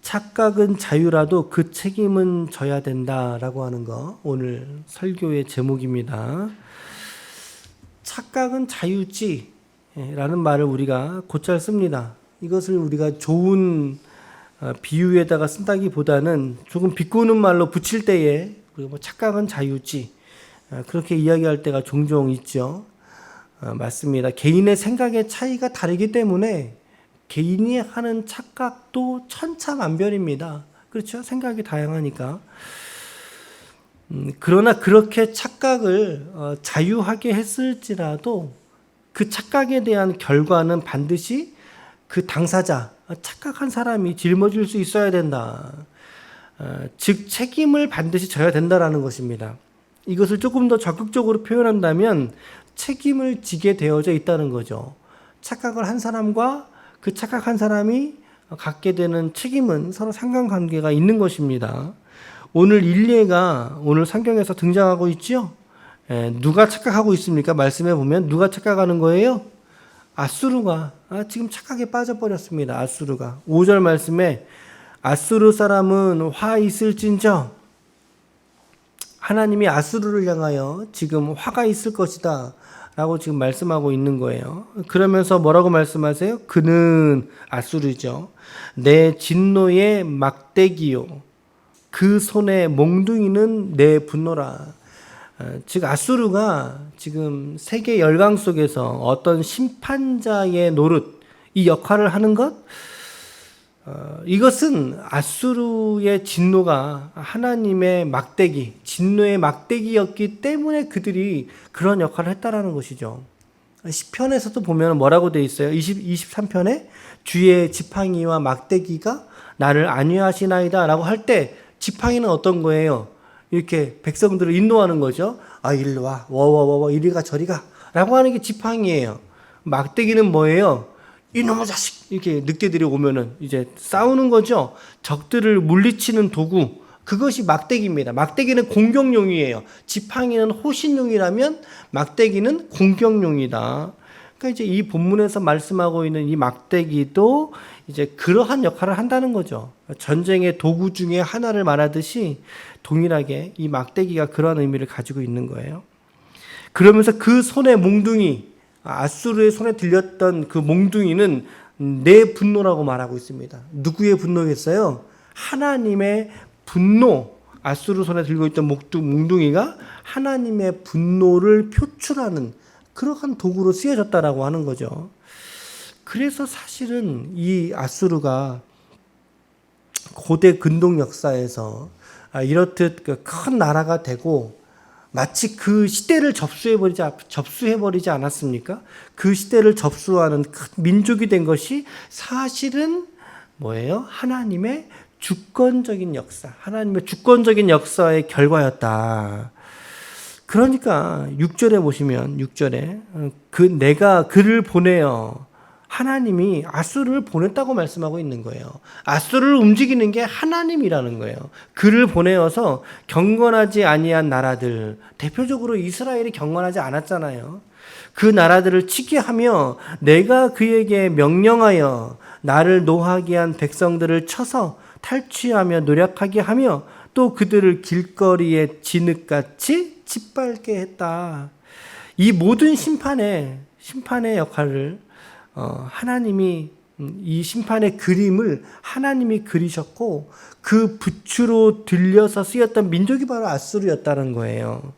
착각은 자유라도 그 책임은 져야 된다라고 하는 거 오늘 설교의 제목입니다. 착각은 자유지 라는 말을 우리가 곧잘 씁니다. 이것을 우리가 좋은 비유에다가 쓴다기보다는 조금 비꼬는 말로 붙일 때에 뭐 착각은 자유지 그렇게 이야기할 때가 종종 있죠. 맞습니다. 개인의 생각의 차이가 다르기 때문에 개인이 하는 착각도 천차만별입니다. 그렇죠? 생각이 다양하니까. 그러나 그렇게 착각을 자유하게 했을지라도 그 착각에 대한 결과는 반드시 그 당사자, 착각한 사람이 짊어질 수 있어야 된다. 즉 책임을 반드시 져야 된다라는 것입니다. 이것을 조금 더 적극적으로 표현한다면 책임을 지게 되어져 있다는 거죠. 착각을 한 사람과 그 착각한 사람이 갖게 되는 책임은 서로 상관관계가 있는 것입니다. 오늘 일례가 오늘 성경에서 등장하고 있죠. 누가 착각하고 있습니까? 말씀해 보면 누가 착각하는 거예요? 아수르가 지금 착각에 빠져버렸습니다. 아수르가 5절 말씀에 아수르 사람은 화 있을진저 하나님이 아수르를 향하여 지금 화가 있을 것이다 라고 지금 말씀하고 있는 거예요. 그러면서 뭐라고 말씀하세요? 그는 아수르죠. 내 진노의 막대기요. 그 손의 몽둥이는 내 분노라. 즉 아수르가 지금 세계 열강 속에서 어떤 심판자의 노릇, 이 역할을 하는 것, 이것은 아수르의 진노가 하나님의 막대기, 진노의 막대기였기 때문에 그들이 그런 역할을 했다라는 것이죠. 시편에서도 보면 뭐라고 되어 있어요? 23편에 주의 지팡이와 막대기가 나를 안위하시나이다 라고 할 때 지팡이는 어떤 거예요? 이렇게 백성들을 인도하는 거죠. 일로 와, 워워워워, 이리가 저리가 라고 하는 게 지팡이예요. 막대기는 뭐예요? 이놈의 자식! 이렇게 늑대들이 오면은 이제 싸우는 거죠. 적들을 물리치는 도구. 그것이 막대기입니다. 막대기는 공격용이에요. 지팡이는 호신용이라면 막대기는 공격용이다. 그러니까 이제 이 본문에서 말씀하고 있는 이 막대기도 이제 그러한 역할을 한다는 거죠. 전쟁의 도구 중에 하나를 말하듯이 동일하게 이 막대기가 그러한 의미를 가지고 있는 거예요. 그러면서 그 손의 몽둥이, 아수르의 손에 들렸던 그 몽둥이는 내 분노라고 말하고 있습니다. 누구의 분노겠어요? 하나님의 분노. 아수르 손에 들고 있던 몽둥이가 하나님의 분노를 표출하는 그러한 도구로 쓰여졌다라고 하는 거죠. 그래서 사실은 이 아수르가 고대 근동 역사에서 이렇듯 큰 나라가 되고 마치 그 시대를 접수해버리지 않았습니까? 그 시대를 접수하는 큰 민족이 된 것이 사실은 뭐예요? 하나님의 주권적인 역사, 하나님의 주권적인 역사의 결과였다. 그러니까 6절에 보시면 6절에 내가 그를 보내어 하나님이 아수르를 보냈다고 말씀하고 있는 거예요. 아수르를 움직이는 게 하나님이라는 거예요. 그를 보내어서 경건하지 아니한 나라들, 대표적으로 이스라엘이 경건하지 않았잖아요. 그 나라들을 치게 하며 내가 그에게 명령하여 나를 노하게 한 백성들을 쳐서 탈취하며 노력하게 하며 또 그들을 길거리에 진흙같이 짓밟게 했다. 이 모든 심판의 역할을 하나님이 이 심판의 그림을 하나님이 그리셨고 그 부추로 들려서 쓰였던 민족이 바로 아수르였다는 거예요.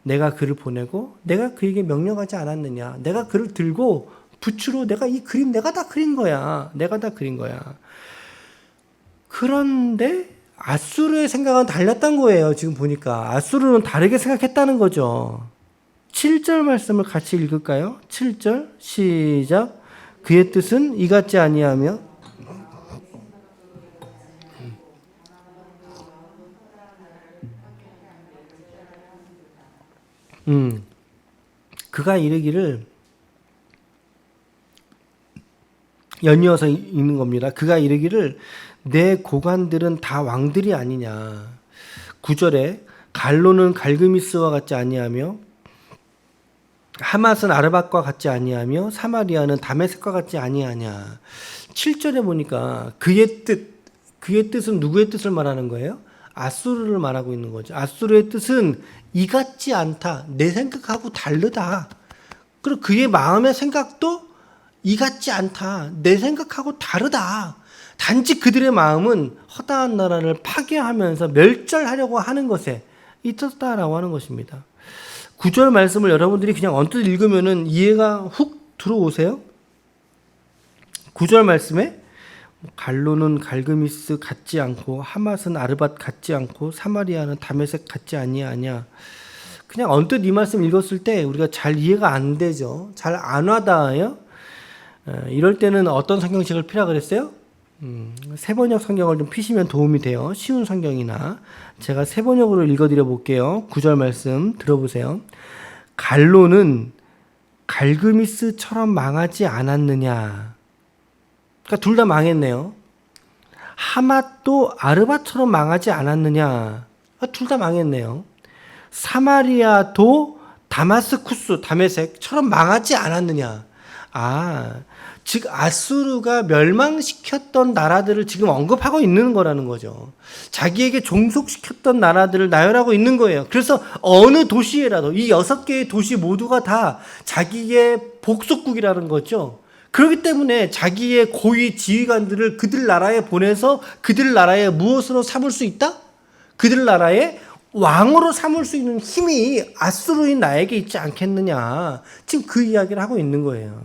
내가 그를 보내고 내가 그에게 명령하지 않았느냐. 내가 그를 들고 부추로 내가 이 그림 내가 다 그린 거야. 내가 다 그린 거야. 그런데 아수르의 생각은 달랐던 거예요. 지금 보니까 아수르는 다르게 생각했다는 거죠. 7절 말씀을 같이 읽을까요? 7절 시작. 그의 뜻은 이 같지 아니하며 그가 이르기를 연이어서 읽는 겁니다. 그가 이르기를 내 고관들은 다 왕들이 아니냐. 9절에 갈로는 갈그미스와 같지 아니하며 하맛은 아르밧과 같지 아니하며 사마리아는 다메섹과 같지 아니하냐. 7절에 보니까 그의 뜻, 그의 뜻은 누구의 뜻을 말하는 거예요? 아수르를 말하고 있는 거죠. 아수르의 뜻은 이 같지 않다. 내 생각하고 다르다. 그리고 그의 마음의 생각도 이 같지 않다. 내 생각하고 다르다. 단지 그들의 마음은 허다한 나라를 파괴하면서 멸절하려고 하는 것에 있었다라고 하는 것입니다. 9절 말씀을 여러분들이 그냥 언뜻 읽으면은 이해가 훅 들어오세요? 9절 말씀에 갈로는 갈그미스 같지 않고 하맛은 아르밧 같지 않고 사마리아는 다메섹 같지 아니하냐. 그냥 언뜻 이 말씀 읽었을 때 우리가 잘 이해가 안 되죠. 잘 안 와닿아요. 이럴 때는 어떤 성경책을 피라 그랬어요? 세번역 성경을 좀 피시면 도움이 돼요. 쉬운 성경이나. 제가 세번역으로 읽어드려 볼게요. 9절 말씀 들어보세요. 갈로는 갈그미스처럼 망하지 않았느냐. 그러니까 둘 다 망했네요. 하맛도 아르밧처럼 망하지 않았느냐. 둘 다 망했네요. 사마리아도 다마스쿠스, 다메섹처럼 망하지 않았느냐. 즉 아수르가 멸망시켰던 나라들을 지금 언급하고 있는 거라는 거죠. 자기에게 종속시켰던 나라들을 나열하고 있는 거예요. 그래서 어느 도시에라도 이 6개의 도시 모두가 다 자기의 복속국이라는 거죠. 그렇기 때문에 자기의 고위 지휘관들을 그들 나라에 보내서 그들 나라의 무엇으로 삼을 수 있다? 그들 나라의 왕으로 삼을 수 있는 힘이 아수르인 나에게 있지 않겠느냐. 지금 그 이야기를 하고 있는 거예요.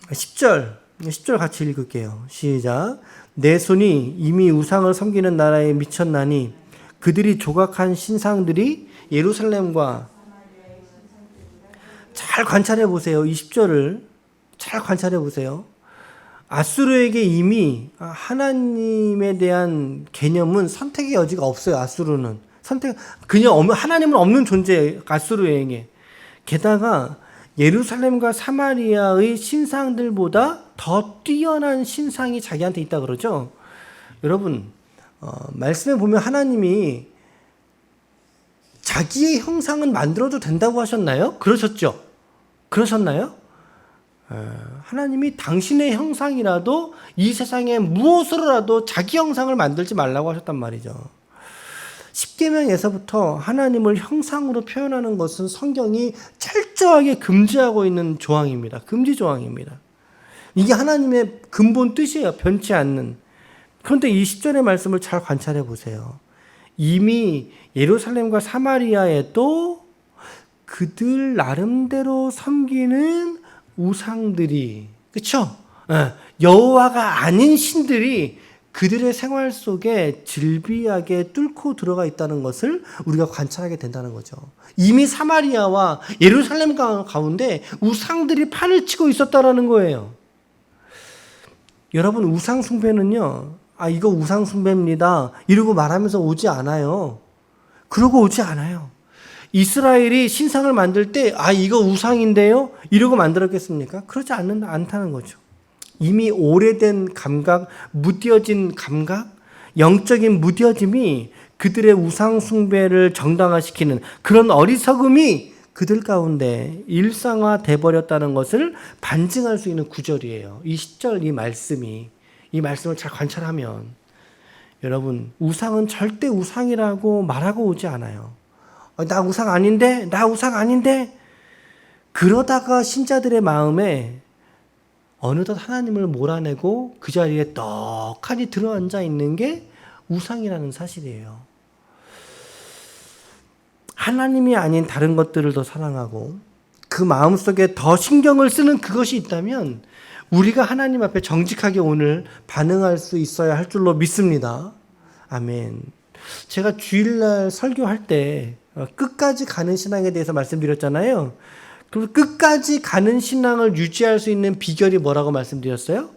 10절 같이 읽을게요. 시작. 내 손이 이미 우상을 섬기는 나라에 미쳤나니 그들이 조각한 신상들이 예루살렘과 잘 관찰해 보세요. 20절을 잘 관찰해 보세요. 아수르에게 이미 하나님에 대한 개념은 선택의 여지가 없어요. 아수르는 그냥 하나님은 없는 존재예요. 아수르에게. 게다가 예루살렘과 사마리아의 신상들보다 더 뛰어난 신상이 자기한테 있다 그러죠. 여러분, 말씀에 보면 하나님이 자기의 형상은 만들어도 된다고 하셨나요? 그러셨나요? 하나님이 당신의 형상이라도 이 세상에 무엇으로라도 자기 형상을 만들지 말라고 하셨단 말이죠. 십계명에서부터 하나님을 형상으로 표현하는 것은 성경이 철저하게 금지하고 있는 조항입니다. 금지 조항입니다. 이게 하나님의 근본 뜻이에요. 변치 않는. 그런데 이 10절의 말씀을 잘 관찰해 보세요. 이미 예루살렘과 사마리아에도 그들 나름대로 섬기는 우상들이, 그렇죠? 여호와가 아닌 신들이 그들의 생활 속에 질비하게 뚫고 들어가 있다는 것을 우리가 관찰하게 된다는 거죠. 이미 사마리아와 예루살렘 가운데 우상들이 판을 치고 있었다라는 거예요. 여러분, 우상 숭배는요, 이거 우상 숭배입니다 이러고 말하면서 오지 않아요. 그러고 오지 않아요. 이스라엘이 신상을 만들 때 이거 우상인데요? 이러고 만들었겠습니까? 그러지 않다는 거죠. 이미 오래된 감각, 무뎌진 감각, 영적인 무뎌짐이 그들의 우상 숭배를 정당화시키는 그런 어리석음이 그들 가운데 일상화돼 버렸다는 것을 반증할 수 있는 구절이에요. 이 10절 이 말씀을 잘 관찰하면 여러분, 우상은 절대 우상이라고 말하고 오지 않아요. 나 우상 아닌데? 그러다가 신자들의 마음에 어느덧 하나님을 몰아내고 그 자리에 떡하니 들어앉아 있는 게 우상이라는 사실이에요. 하나님이 아닌 다른 것들을 더 사랑하고 그 마음속에 더 신경을 쓰는 그것이 있다면 우리가 하나님 앞에 정직하게 오늘 반응할 수 있어야 할 줄로 믿습니다. 아멘. 제가 주일날 설교할 때 끝까지 가는 신앙에 대해서 말씀드렸잖아요. 그리고 끝까지 가는 신앙을 유지할 수 있는 비결이 뭐라고 말씀드렸어요?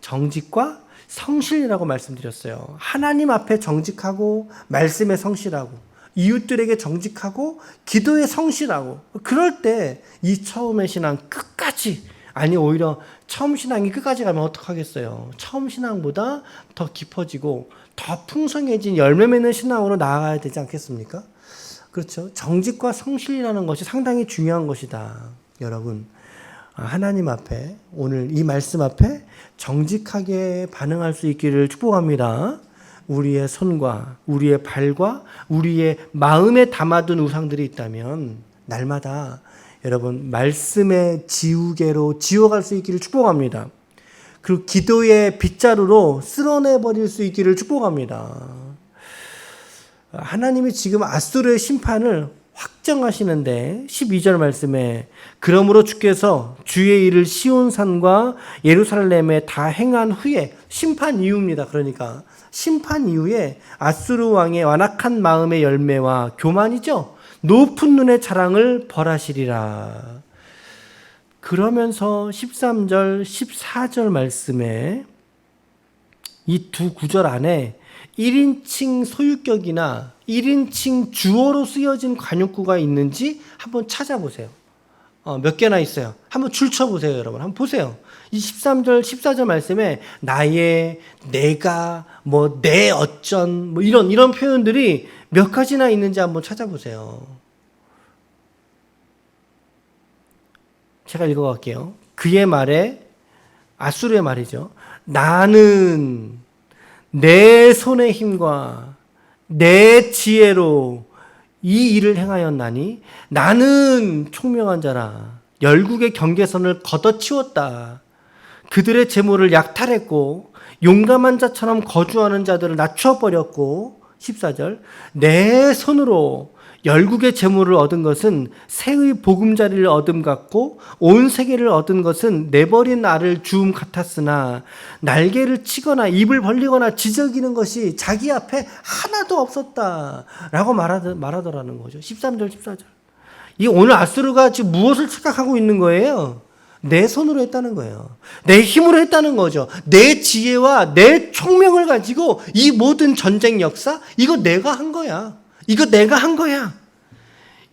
정직과 성실이라고 말씀드렸어요. 하나님 앞에 정직하고 말씀에 성실하고 이웃들에게 정직하고 기도에 성실하고 그럴 때 이 처음의 신앙 끝까지 오히려 처음 신앙이 끝까지 가면 어떡하겠어요. 처음 신앙보다 더 깊어지고 더 풍성해진 열매 맺는 신앙으로 나아가야 되지 않겠습니까? 그렇죠. 정직과 성실이라는 것이 상당히 중요한 것이다. 여러분, 하나님 앞에, 오늘 이 말씀 앞에 정직하게 반응할 수 있기를 축복합니다. 우리의 손과 우리의 발과 우리의 마음에 담아둔 우상들이 있다면 날마다 여러분 말씀의 지우개로 지워갈 수 있기를 축복합니다. 그리고 기도의 빗자루로 쓸어내버릴 수 있기를 축복합니다. 하나님이 지금 아수르의 심판을 확정하시는데 12절 말씀에 그러므로 주께서 주의 일을 시온산과 예루살렘에 다 행한 후에 심판 이후입니다. 그러니까 심판 이후에 아수르 왕의 완악한 마음의 열매와 교만이죠. 높은 눈의 자랑을 벌하시리라. 그러면서 13절, 14절 말씀에 이 두 구절 안에 1인칭 소유격이나 1인칭 주어로 쓰여진 관용구가 있는지 한번 찾아보세요. 몇 개나 있어요. 한번 줄쳐보세요, 여러분. 한번 보세요. 이 13절, 14절 말씀에 나의, 내가, 내 어쩐, 이런 표현들이 몇 가지나 있는지 한번 찾아보세요. 제가 읽어갈게요. 그의 말에, 아수르의 말이죠. 나는 내 손의 힘과 내 지혜로 이 일을 행하였나니 나는 총명한 자라. 열국의 경계선을 걷어치웠다. 그들의 재물을 약탈했고 용감한 자처럼 거주하는 자들을 낮춰버렸고 14절 내 손으로 열국의 재물을 얻은 것은 새의 보금자리를 얻음 같고 온 세계를 얻은 것은 내버린 알을 주움 같았으나 날개를 치거나 입을 벌리거나 지저귀는 것이 자기 앞에 하나도 없었다라고 말하더라는 거죠. 13절 14절. 이 오늘 아수르가 지금 무엇을 착각하고 있는 거예요? 내 손으로 했다는 거예요. 내 힘으로 했다는 거죠. 내 지혜와 내 총명을 가지고 이 모든 전쟁 역사 이거 내가 한 거야. 이거 내가 한 거야.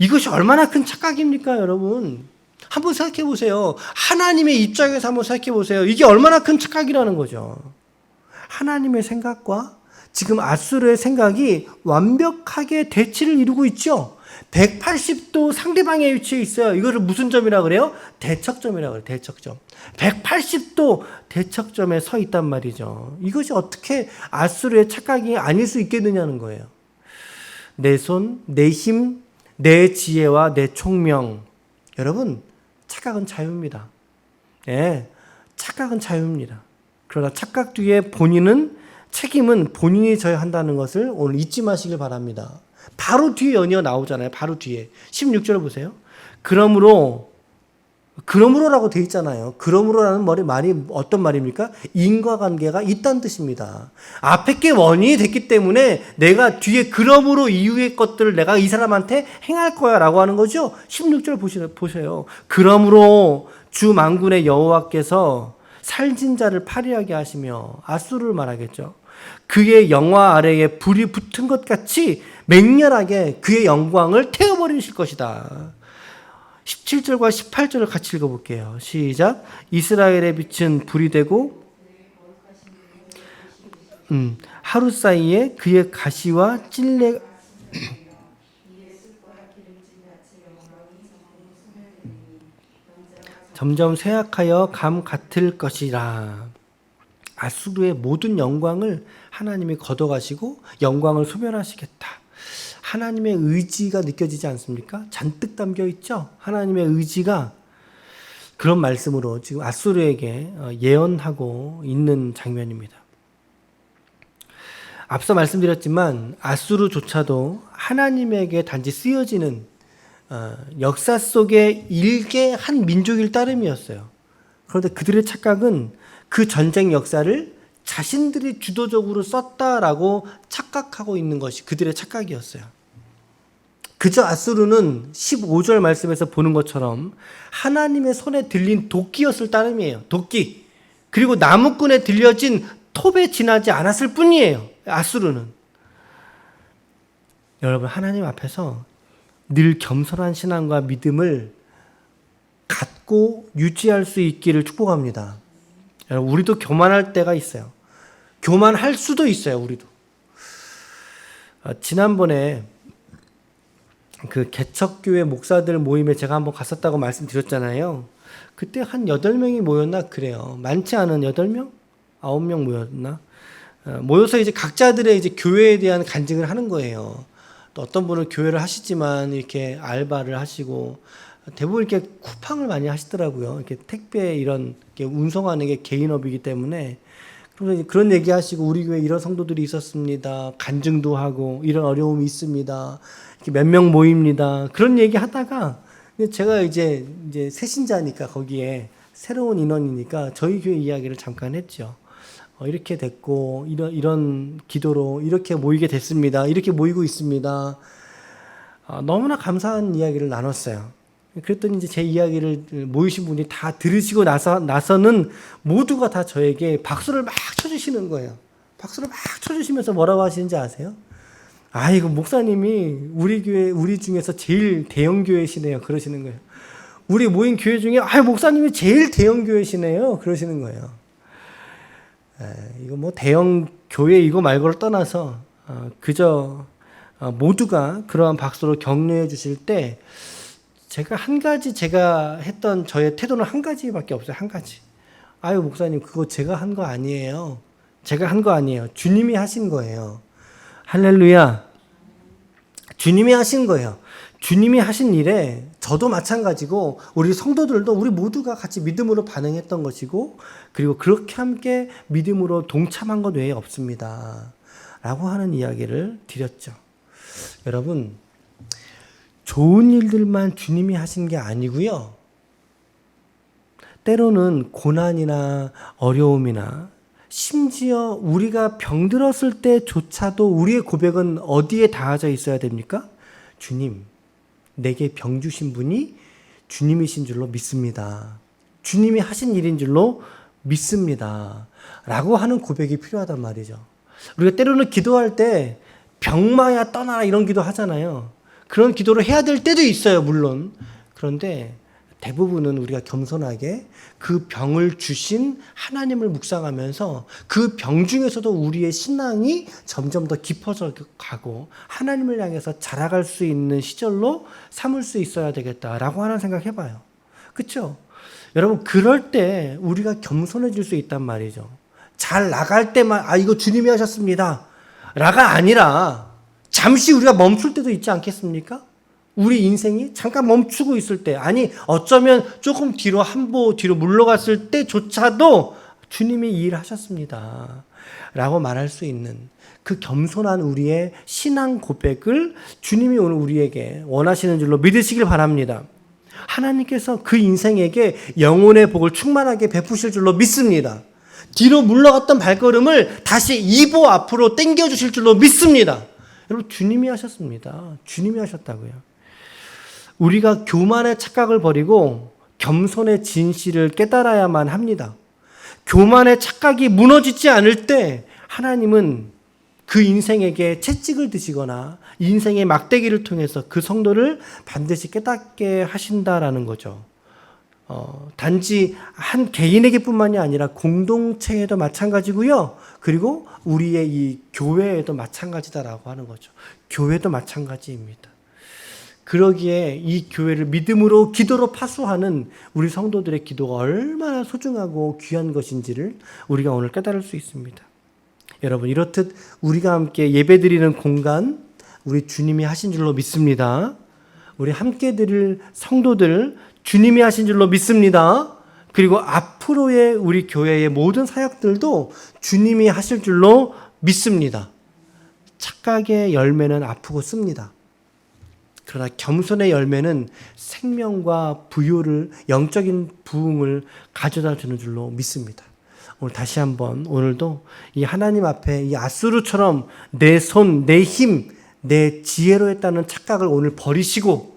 이것이 얼마나 큰 착각입니까, 여러분? 한번 생각해 보세요. 하나님의 입장에서 한번 생각해 보세요. 이게 얼마나 큰 착각이라는 거죠. 하나님의 생각과 지금 아수르의 생각이 완벽하게 대치를 이루고 있죠. 180도 상대방에 위치해 있어요. 이거를 무슨 점이라 그래요? 대척점이라고 그래요. 대척점. 180도 대척점에 서 있단 말이죠. 이것이 어떻게 아수르의 착각이 아닐 수 있겠느냐는 거예요. 내 손, 내 힘, 내 지혜와 내 총명. 여러분, 착각은 자유입니다. 네, 착각은 자유입니다. 그러나 착각 뒤에 책임은 본인이 져야 한다는 것을 오늘 잊지 마시길 바랍니다. 바로 뒤에 연이어 나오잖아요. 바로 뒤에. 16절 보세요. 그러므로라고 돼 있잖아요. 그러므로라는 말이 어떤 말입니까? 인과관계가 있다는 뜻입니다. 앞에 게 원인이 됐기 때문에 내가 뒤에 그러므로 이후의 것들을 내가 이 사람한테 행할 거야 라고 하는 거죠. 16절 보세요. 그러므로 주 만군의 여호와께서 살진 자를 파리하게 하시며 아수르를 말하겠죠. 그의 영화 아래에 불이 붙은 것 같이 맹렬하게 그의 영광을 태워버리실 것이다. 17절과 18절을 같이 읽어볼게요. 시작. 이스라엘의 빛은 불이 되고 하루 사이에 그의 가시와 찔레 점점 쇠약하여 감 같을 것이라. 아수르의 모든 영광을 하나님이 걷어가시고 영광을 소멸하시겠다. 하나님의 의지가 느껴지지 않습니까? 잔뜩 담겨 있죠? 하나님의 의지가 그런 말씀으로 지금 아수르에게 예언하고 있는 장면입니다. 앞서 말씀드렸지만 아수르조차도 하나님에게 단지 쓰여지는 역사 속의 일개 한 민족일 따름이었어요. 그런데 그들의 착각은 그 전쟁 역사를 자신들이 주도적으로 썼다라고 착각하고 있는 것이 그들의 착각이었어요. 그저 아수르는 15절 말씀에서 보는 것처럼 하나님의 손에 들린 도끼였을 따름이에요. 도끼. 그리고 나무꾼에 들려진 톱에 지나지 않았을 뿐이에요. 아수르는. 여러분, 하나님 앞에서 늘 겸손한 신앙과 믿음을 갖고 유지할 수 있기를 축복합니다. 여러분, 우리도 교만할 때가 있어요. 교만할 수도 있어요, 우리도. 지난번에 그 개척교회 목사들 모임에 제가 한번 갔었다고 말씀드렸잖아요. 그때 한 8명이 모였나 그래요. 많지 않은 8명? 9명 모였나? 모여서 이제 각자들의 이제 교회에 대한 간증을 하는 거예요. 또 어떤 분은 교회를 하시지만 이렇게 알바를 하시고 대부분 이렇게 쿠팡을 많이 하시더라고요. 이렇게 택배 이런 이렇게 운송하는 게 개인업이기 때문에 그래서 이제 그런 얘기 하시고 우리 교회 이런 성도들이 있었습니다. 간증도 하고 이런 어려움이 있습니다. 이렇게 몇 명 모입니다. 그런 얘기 하다가 제가 이제 새신자니까 거기에 새로운 인원이니까 저희 교회 이야기를 잠깐 했죠. 이렇게 됐고 이런 기도로 이렇게 모이게 됐습니다. 이렇게 모이고 있습니다. 너무나 감사한 이야기를 나눴어요. 그랬더니 이제 제 이야기를 모이신 분이 다 들으시고 나서는 모두가 다 저에게 박수를 막 쳐주시는 거예요. 박수를 막 쳐주시면서 뭐라고 하시는지 아세요? 이거 목사님이 우리 교회, 우리 중에서 제일 대형 교회시네요. 그러시는 거예요. 우리 모인 교회 중에, 목사님이 제일 대형 교회시네요. 그러시는 거예요. 이거 뭐 대형 교회 이거 말고를 떠나서, 그저, 모두가 그러한 박수로 격려해 주실 때, 제가 했던 저의 태도는 한 가지밖에 없어요. 한 가지. 목사님, 그거 제가 한 거 아니에요. 제가 한 거 아니에요. 주님이 하신 거예요. 할렐루야. 주님이 하신 거예요. 주님이 하신 일에 저도 마찬가지고 우리 성도들도 우리 모두가 같이 믿음으로 반응했던 것이고 그리고 그렇게 함께 믿음으로 동참한 것 외에 없습니다. 라고 하는 이야기를 드렸죠. 여러분, 좋은 일들만 주님이 하신 게 아니고요. 때로는 고난이나 어려움이나 심지어 우리가 병들었을 때조차도 우리의 고백은 어디에 닿아져 있어야 됩니까? 주님, 내게 병 주신 분이 주님이신 줄로 믿습니다. 주님이 하신 일인 줄로 믿습니다. 라고 하는 고백이 필요하단 말이죠. 우리가 때로는 기도할 때 병마야 떠나라 이런 기도 하잖아요. 그런 기도를 해야 될 때도 있어요, 물론. 그런데 대부분은 우리가 겸손하게 그 병을 주신 하나님을 묵상하면서 그 병 중에서도 우리의 신앙이 점점 더 깊어져 가고 하나님을 향해서 자라갈 수 있는 시절로 삼을 수 있어야 되겠다라고 하는 생각 해봐요. 그렇죠? 여러분, 그럴 때 우리가 겸손해질 수 있단 말이죠. 잘 나갈 때만 이거 주님이 하셨습니다 라가 아니라 잠시 우리가 멈출 때도 있지 않겠습니까? 우리 인생이 잠깐 멈추고 있을 때, 어쩌면 조금 한 보 뒤로 물러갔을 때조차도 주님이 이 일을 하셨습니다. 라고 말할 수 있는 그 겸손한 우리의 신앙 고백을 주님이 오늘 우리에게 원하시는 줄로 믿으시길 바랍니다. 하나님께서 그 인생에게 영혼의 복을 충만하게 베푸실 줄로 믿습니다. 뒤로 물러갔던 발걸음을 다시 2보 앞으로 당겨주실 줄로 믿습니다. 여러분, 주님이 하셨습니다. 주님이 하셨다고요. 우리가 교만의 착각을 버리고 겸손의 진실을 깨달아야만 합니다. 교만의 착각이 무너지지 않을 때 하나님은 그 인생에게 채찍을 드시거나 인생의 막대기를 통해서 그 성도를 반드시 깨닫게 하신다라는 거죠. 단지 한 개인에게 뿐만이 아니라 공동체에도 마찬가지고요. 그리고 우리의 이 교회에도 마찬가지다라고 하는 거죠. 교회도 마찬가지입니다. 그러기에 이 교회를 믿음으로 기도로 파수하는 우리 성도들의 기도가 얼마나 소중하고 귀한 것인지를 우리가 오늘 깨달을 수 있습니다. 여러분, 이렇듯 우리가 함께 예배드리는 공간 우리 주님이 하신 줄로 믿습니다. 우리 함께 드릴 성도들 주님이 하신 줄로 믿습니다. 그리고 앞으로의 우리 교회의 모든 사역들도 주님이 하실 줄로 믿습니다. 착각의 열매는 아프고 씁니다. 그러나 겸손의 열매는 생명과 부요를, 영적인 부흥을 가져다 주는 줄로 믿습니다. 오늘 다시 한번 오늘도 이 하나님 앞에 이 아수르처럼 내 손, 내 힘, 내 지혜로 했다는 착각을 오늘 버리시고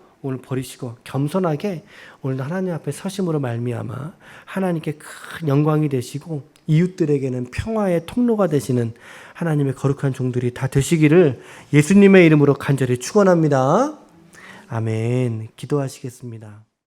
겸손하게 오늘도 하나님 앞에 서심으로 말미암아 하나님께 큰 영광이 되시고 이웃들에게는 평화의 통로가 되시는 하나님의 거룩한 종들이 다 되시기를 예수님의 이름으로 간절히 축원합니다. 아멘. 기도하시겠습니다.